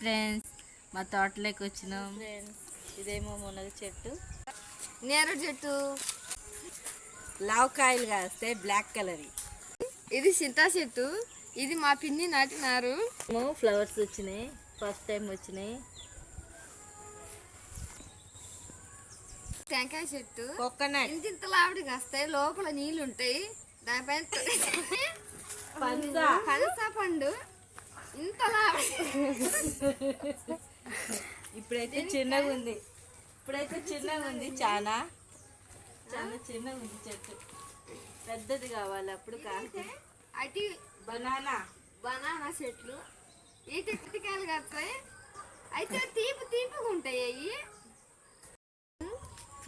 Friends మా తోటలోకి వచ్చినాం ఫ్రెండ్స్. ఇదేమో మునగ చెట్టు, నేరేడు చెట్టు, లావకాయలు కాస్తే బ్లాక్ కలర్. ఇది చింతా చెట్టు, ఇది మా పిన్ని నాటినారు. ఫ్లవర్స్ వచ్చినాయి, ఫస్ట్ టైం వచ్చినాయి. టెంకాయ చెట్టు, కోకోనట్, ఇంత లావిడి కాస్తాయి, లోపల నీళ్ళు ఉంటాయి. దానిపైన పనస పండు ఇంత లావిడి. ఇప్పుడైతే చిన్నగా ఉంది, చాలా చాలా చిన్నగా ఉంది చెట్టు. పెద్దది కావాలి అప్పుడు కాదు. అటు బనానా చెట్లు, ఈ తిట్టకాయలు కాస్తాయి. అయితే తీపిగా ఉంటాయి అవి.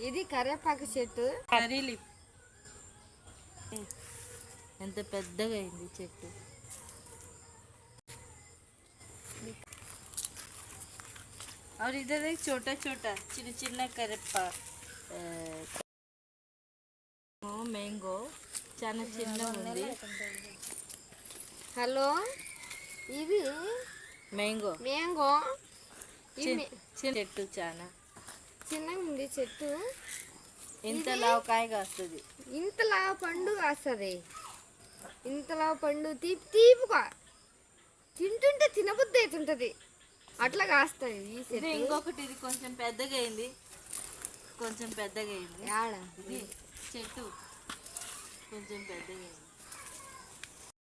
ఇది కరివేపాకు చెట్టు, ఎంత పెద్దగా అయింది చెట్టు. और इधर एक छोटा छोटा చిన్న చిన్న కరివేపా మ్యాంగో చాలా చిన్నగా ఉంది. హలో, ఇది మ్యాంగో చిన్న చెట్టు, చాలా చిన్నగా ఉంది చెట్టు. ఇంత లావకాయ కాస్తుంది, ఇంతలా పండు కాస్తుంది. ఇంతలా పండు తీపుగా తింటుంటే తినబుద్ధి అవుతుంటది, అట్లా కాస్తుంది ఈ చెట్టు. ఇంకొకటి ఇది కొంచెం పెద్దగా అయింది, ఆడ ఇది చెట్టు కొంచెం పెద్దగా అయింది.